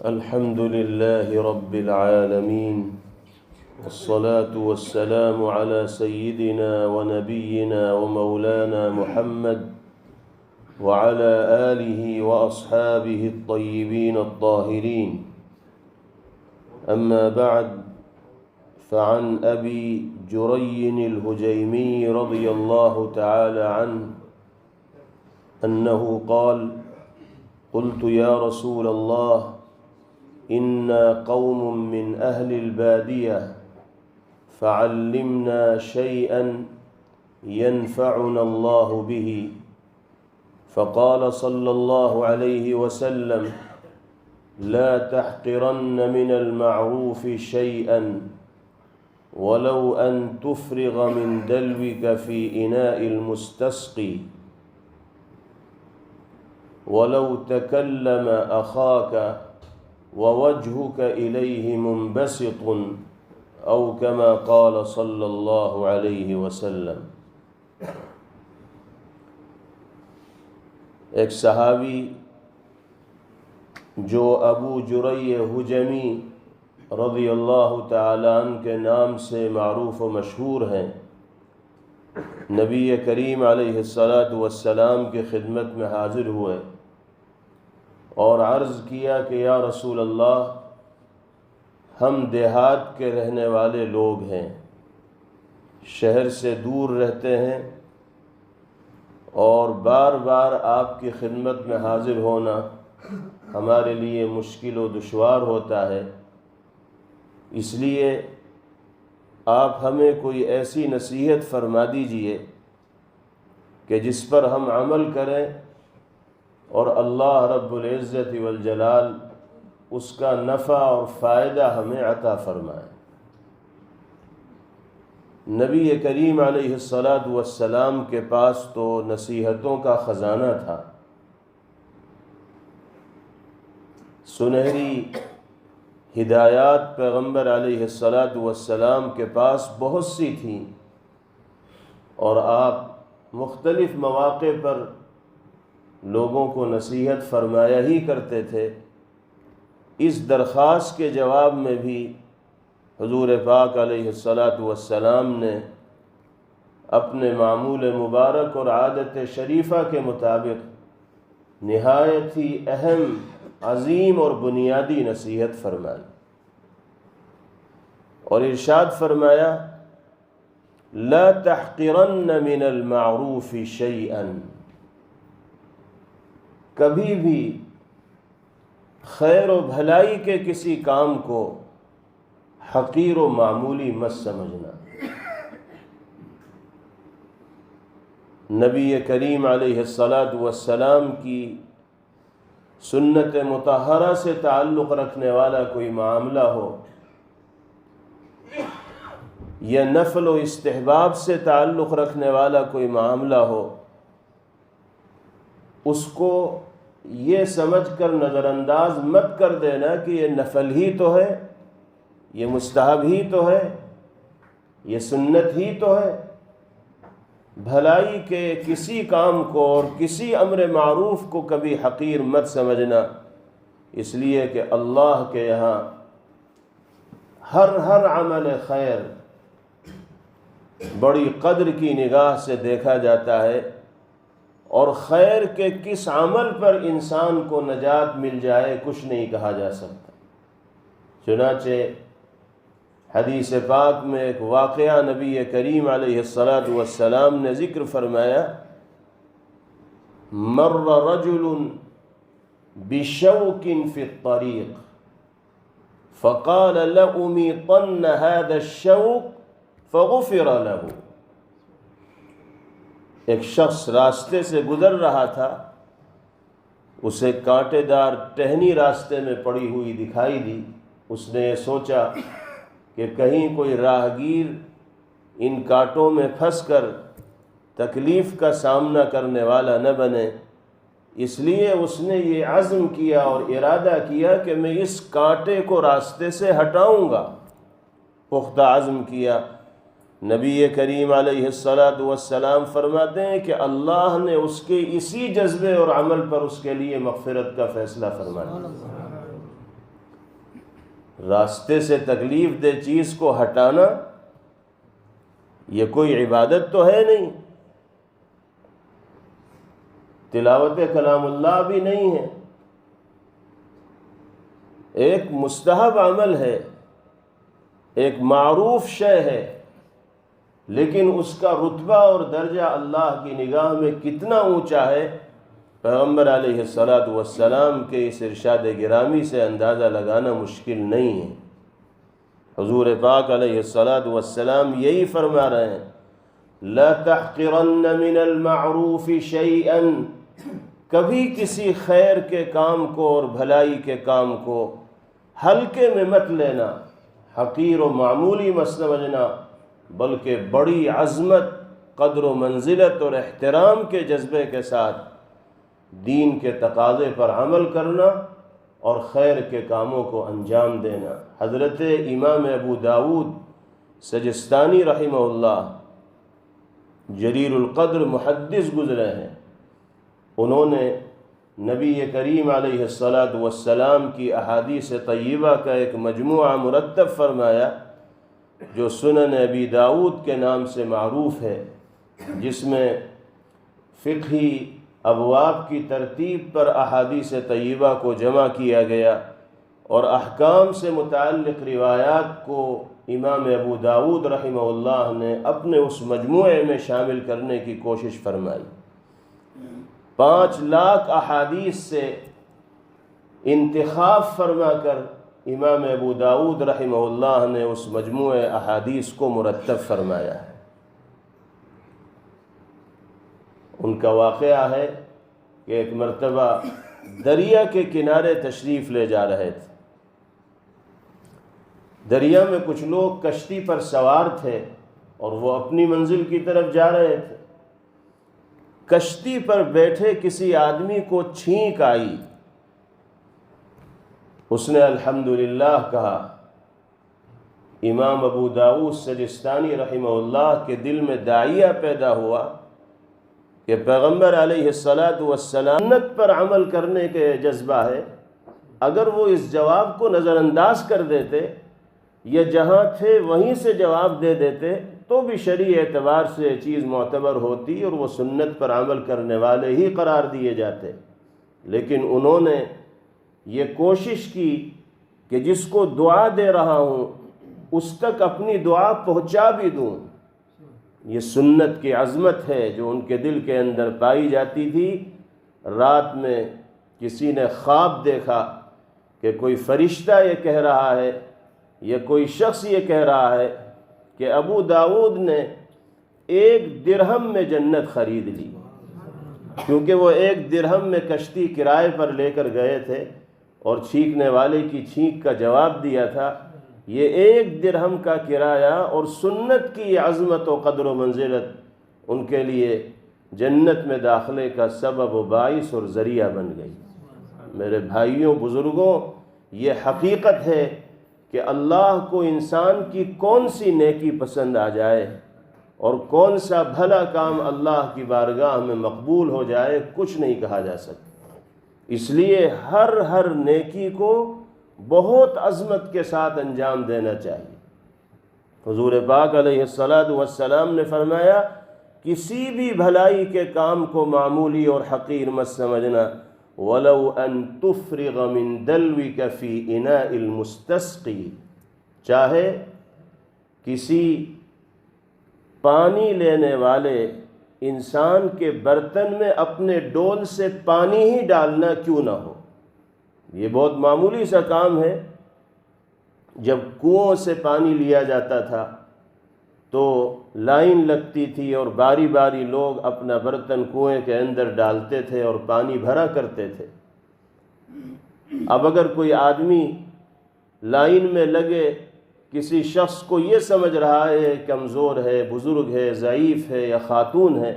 الحمد لله رب العالمين، والصلاة والسلام على سيدنا ونبينا ومولانا محمد وعلى آله وأصحابه الطيبين الطاهرين. أما بعد، فعن أبي جري الهجيمي رضي الله تعالى عنه أنه قال: قلت يا رسول الله، إنا قوم من أهل البادية فعلمنا شيئا ينفعنا الله به. فقال صلى الله عليه وسلم: لا تحقرن من المعروف شيئا ولو أن تفرغ من دلوك في إناء المستسقي، ولو تكلم أخاك ووجهك إليه منبسط، أو كما قال صلى الله عليه وسلم. ایک صحابی جو ابو جری حجمی رضی اللہ تعالیٰ عنہ کے نام سے معروف و مشہور ہیں، نبی کریم علیہ السلام کی خدمت میں حاضر ہوئے اور عرض کیا کہ یا رسول اللہ، ہم دیہات کے رہنے والے لوگ ہیں، شہر سے دور رہتے ہیں اور بار بار آپ کی خدمت میں حاضر ہونا ہمارے لیے مشکل و دشوار ہوتا ہے، اس لیے آپ ہمیں کوئی ایسی نصیحت فرما دیجئے کہ جس پر ہم عمل کریں اور اللہ رب العزت والجلال اس کا نفع اور فائدہ ہمیں عطا فرمائے۔ نبی کریم علیہ السلام کے پاس تو نصیحتوں کا خزانہ تھا، سنہری ہدایات پیغمبر علیہ السلام کے پاس بہت سی تھیں، اور آپ مختلف مواقع پر لوگوں کو نصیحت فرمایا ہی کرتے تھے۔ اس درخواست کے جواب میں بھی حضور پاک علیہ السلام نے اپنے معمول مبارک اور عادت شریفہ کے مطابق نہایت ہی اہم، عظیم اور بنیادی نصیحت فرمائی، اور ارشاد فرمایا: لا تحقرن من المعروف شیئا، کبھی بھی خیر و بھلائی کے کسی کام کو حقیر و معمولی مت سمجھنا۔ نبی کریم علیہ السلام کی سنت مطہرہ سے تعلق رکھنے والا کوئی معاملہ ہو یا نفل و استحباب سے تعلق رکھنے والا کوئی معاملہ ہو، اس کو یہ سمجھ کر نظر انداز مت کر دینا کہ یہ نفل ہی تو ہے، یہ مستحب ہی تو ہے، یہ سنت ہی تو ہے۔ بھلائی کے کسی کام کو اور کسی امر معروف کو کبھی حقیر مت سمجھنا، اس لیے کہ اللہ کے یہاں ہر عمل خیر بڑی قدر کی نگاہ سے دیکھا جاتا ہے، اور خیر کے کس عمل پر انسان کو نجات مل جائے کچھ نہیں کہا جا سکتا۔ چنانچہ حدیث پاک میں ایک واقعہ نبی کریم علیہ السلام نے ذکر فرمایا: مر رجل بشوک فی الطریق فقال لأمیطن هذا الشوک فغفر له۔ ایک شخص راستے سے گزر رہا تھا، اسے کانٹے دار ٹہنی راستے میں پڑی ہوئی دکھائی دی۔ اس نے یہ سوچا کہ کہیں کوئی راہگیر ان کانٹوں میں پھنس کر تکلیف کا سامنا کرنے والا نہ بنے، اس لیے اس نے یہ عزم کیا اور ارادہ کیا کہ میں اس کانٹے کو راستے سے ہٹاؤں گا، پختہ عزم کیا۔ نبی کریم علیہ السلام فرماتے ہیں کہ اللہ نے اس کے اسی جذبے اور عمل پر اس کے لیے مغفرت کا فیصلہ فرمایا۔ راستے سے تکلیف دہ چیز کو ہٹانا یہ کوئی عبادت تو ہے نہیں، تلاوت کلام اللہ بھی نہیں ہے، ایک مستحب عمل ہے، ایک معروف شے ہے، لیکن اس کا رتبہ اور درجہ اللہ کی نگاہ میں کتنا اونچا ہے، پیغمبر علیہ السلام کے اس ارشاد گرامی سے اندازہ لگانا مشکل نہیں ہے۔ حضور پاک علیہ السلام یہی فرما رہے ہیں، لا تحقرن من المعروف شیئا، کبھی کسی خیر کے کام کو اور بھلائی کے کام کو ہلکے میں مت لینا، حقیر و معمولی مت سمجھنا، بلکہ بڑی عظمت، قدر و منزلت اور احترام کے جذبے کے ساتھ دین کے تقاضے پر عمل کرنا اور خیر کے کاموں کو انجام دینا۔ حضرت امام ابو داود سجستانی رحمہ اللہ جلیل القدر محدث گزرے ہیں، انہوں نے نبی کریم علیہ السلام کی احادیث طیبہ کا ایک مجموعہ مرتب فرمایا جو سنن ابی داود کے نام سے معروف ہے، جس میں فقہی ابواب کی ترتیب پر احادیث طیبہ کو جمع کیا گیا اور احکام سے متعلق روایات کو امام ابو داود رحمہ اللہ نے اپنے اس مجموعے میں شامل کرنے کی کوشش فرمائی۔ 5 لاکھ احادیث سے انتخاب فرما کر امام ابو داود رحمہ اللہ نے اس مجموعے احادیث کو مرتب فرمایا ہے۔ ان کا واقعہ ہے کہ ایک مرتبہ دریا کے کنارے تشریف لے جا رہے تھے، دریا میں کچھ لوگ کشتی پر سوار تھے اور وہ اپنی منزل کی طرف جا رہے تھے۔ کشتی پر بیٹھے کسی آدمی کو چھینک آئی، اس نے الحمدللہ کہا۔ امام ابو داؤد سجستانی رحمہ اللہ کے دل میں داعیہ پیدا ہوا کہ پیغمبر علیہ السلام پر عمل کرنے کے جذبہ ہے، اگر وہ اس جواب کو نظر انداز کر دیتے یا جہاں تھے وہیں سے جواب دے دیتے تو بھی شرعی اعتبار سے یہ چیز معتبر ہوتی اور وہ سنت پر عمل کرنے والے ہی قرار دیے جاتے، لیکن انہوں نے یہ کوشش کی کہ جس کو دعا دے رہا ہوں اس تک اپنی دعا پہنچا بھی دوں۔ یہ سنت کی عظمت ہے جو ان کے دل کے اندر پائی جاتی تھی۔ رات میں کسی نے خواب دیکھا کہ کوئی فرشتہ یہ کہہ رہا ہے یا کوئی شخص یہ کہہ رہا ہے کہ ابو داؤد نے 1 درہم میں جنت خرید لی، کیونکہ وہ 1 درہم میں کشتی کرائے پر لے کر گئے تھے اور چھینکنے والے کی چھینک کا جواب دیا تھا۔ یہ 1 درہم کا کرایہ اور سنت کی عظمت و قدر و منزلت ان کے لیے جنت میں داخلے کا سبب و باعث اور ذریعہ بن گئی۔ میرے بھائیوں بزرگوں، یہ حقیقت ہے کہ اللہ کو انسان کی کون سی نیکی پسند آ جائے اور کون سا بھلا کام اللہ کی بارگاہ میں مقبول ہو جائے کچھ نہیں کہا جا سکتا۔ اس لیے ہر نیکی کو بہت عظمت کے ساتھ انجام دینا چاہیے۔ حضور پاک علیہ السلام نے فرمایا، کسی بھی بھلائی کے کام کو معمولی اور حقیر مت سمجھنا، وَلَوْ أَن تُفْرِغَ مِن دَلْوِكَ فِي إِنَاءِ الْمُسْتَسْقِي، چاہے کسی پانی لینے والے انسان کے برتن میں اپنے ڈول سے پانی ہی ڈالنا کیوں نہ ہو۔ یہ بہت معمولی سا کام ہے۔ جب کنووں سے پانی لیا جاتا تھا تو لائن لگتی تھی اور باری باری لوگ اپنا برتن کنویں کے اندر ڈالتے تھے اور پانی بھرا کرتے تھے۔ اب اگر کوئی آدمی لائن میں لگے کسی شخص کو یہ سمجھ رہا ہے کمزور ہے، بزرگ ہے، ضعیف ہے یا خاتون ہے،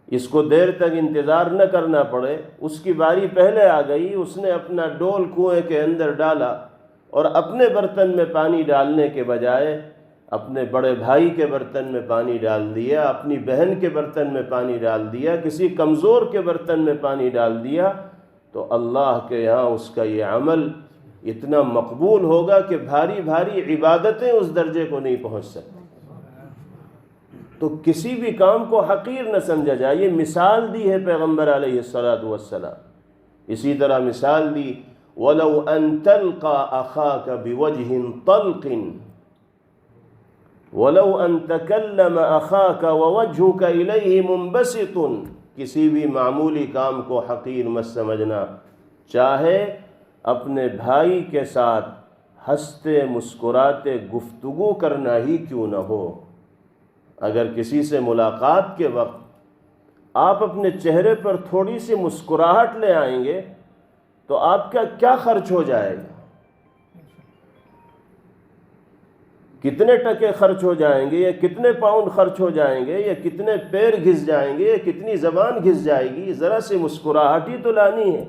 اس کو دیر تک انتظار نہ کرنا پڑے، اس کی باری پہلے آ گئی، اس نے اپنا ڈول کنویں کے اندر ڈالا اور اپنے برتن میں پانی ڈالنے کے بجائے اپنے بڑے بھائی کے برتن میں پانی ڈال دیا، اپنی بہن کے برتن میں پانی ڈال دیا، کسی کمزور کے برتن میں پانی ڈال دیا، تو اللہ کے یہاں اس کا یہ عمل اتنا مقبول ہوگا کہ بھاری بھاری عبادتیں اس درجے کو نہیں پہنچ سکتی۔ تو کسی بھی کام کو حقیر نہ سمجھا جائے۔ یہ مثال دی ہے پیغمبر علیہ الصلوۃ والسلام۔ اسی طرح مثال دی وَلَوْ أَن تَلْقَى أَخَاكَ بِوَجْهٍ طَلْقٍ وَلَوْ أَن تَكَلَّمَ أَخَاكَ وَوَجْهُكَ إِلَيْهِ مُنبَسِطٌ۔ کسی بھی معمولی کام کو حقیر مت سمجھنا، چاہے اپنے بھائی کے ساتھ ہنستے مسکراتے گفتگو کرنا ہی کیوں نہ ہو۔ اگر کسی سے ملاقات کے وقت آپ اپنے چہرے پر تھوڑی سی مسکراہٹ لے آئیں گے تو آپ کا کیا خرچ ہو جائے گا؟ کتنے ٹکے خرچ ہو جائیں گے، یا کتنے پاؤنڈ خرچ ہو جائیں گے، یا کتنے پیر گھس جائیں گے، یا کتنی زبان گھس جائے گی؟ ذرا سی مسکراہٹ ہی تو لانی ہے۔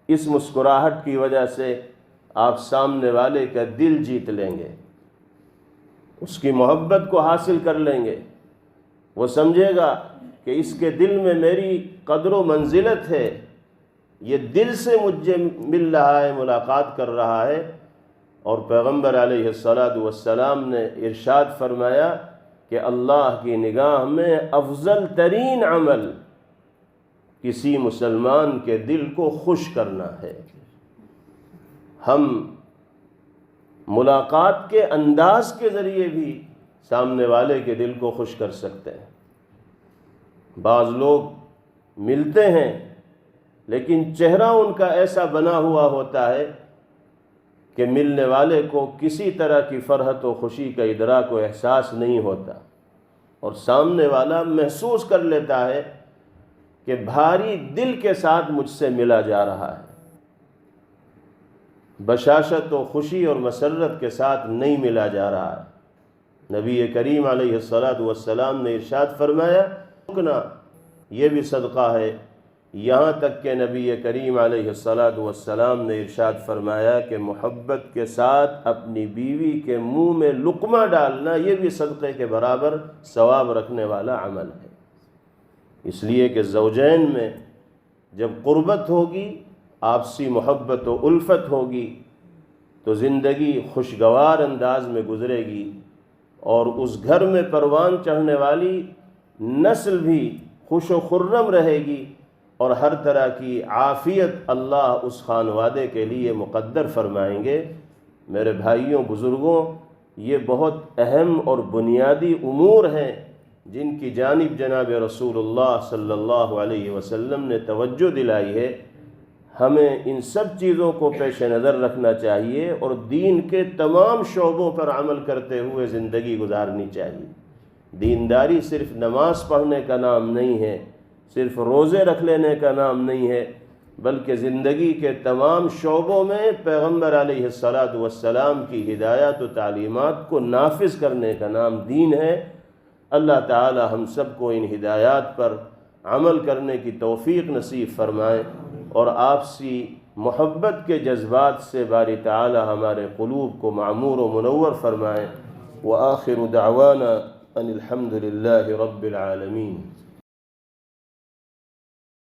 اس مسکراہٹ کی وجہ سے آپ سامنے والے کا دل جیت لیں گے، اس کی محبت کو حاصل کر لیں گے۔ وہ سمجھے گا کہ اس کے دل میں میری قدر و منزلت ہے، یہ دل سے مجھے مل رہا ہے، ملاقات کر رہا ہے۔ اور پیغمبر علیہ الصلوۃ والسلام نے ارشاد فرمایا کہ اللہ کی نگاہ میں افضل ترین عمل کسی مسلمان کے دل کو خوش کرنا ہے۔ ہم ملاقات کے انداز کے ذریعے بھی سامنے والے کے دل کو خوش کر سکتے ہیں۔ بعض لوگ ملتے ہیں لیکن چہرہ ان کا ایسا بنا ہوا ہوتا ہے کہ ملنے والے کو کسی طرح کی فرحت و خوشی کا ادراک و احساس نہیں ہوتا، اور سامنے والا محسوس کر لیتا ہے کہ بھاری دل کے ساتھ مجھ سے ملا جا رہا ہے، بشاشت و خوشی اور مسرت کے ساتھ نہیں ملا جا رہا ہے۔ نبی کریم علیہ الصلوۃ والسلام نے ارشاد فرمایا رکنا یہ بھی صدقہ ہے، یہاں تک کہ نبی کریم علیہ الصلوۃ والسلام نے ارشاد فرمایا کہ محبت کے ساتھ اپنی بیوی کے منہ میں لقمہ ڈالنا یہ بھی صدقے کے برابر ثواب رکھنے والا عمل ہے۔ اس لیے کہ زوجین میں جب قربت ہوگی، آپسی محبت و الفت ہوگی، تو زندگی خوشگوار انداز میں گزرے گی، اور اس گھر میں پروان چڑھنے والی نسل بھی خوش و خرم رہے گی، اور ہر طرح کی عافیت اللہ اس خانوادے کے لیے مقدر فرمائیں گے۔ میرے بھائیوں، بزرگوں، یہ بہت اہم اور بنیادی امور ہیں جن کی جانب جناب رسول اللہ صلی اللہ علیہ وسلم نے توجہ دلائی ہے۔ ہمیں ان سب چیزوں کو پیش نظر رکھنا چاہیے اور دین کے تمام شعبوں پر عمل کرتے ہوئے زندگی گزارنی چاہیے۔ دینداری صرف نماز پڑھنے کا نام نہیں ہے، صرف روزے رکھ لینے کا نام نہیں ہے، بلکہ زندگی کے تمام شعبوں میں پیغمبر علیہ الصلوۃ والسلام کی ہدایات و تعلیمات کو نافذ کرنے کا نام دین ہے۔ اللہ تعالی ہم سب کو ان ہدایات پر عمل کرنے کی توفیق نصیب فرمائے، اور آپسی محبت کے جذبات سے باری تعالی ہمارے قلوب کو معمور و منور فرمائے۔ وآخر دعوانا ان الحمد للہ رب العالمین۔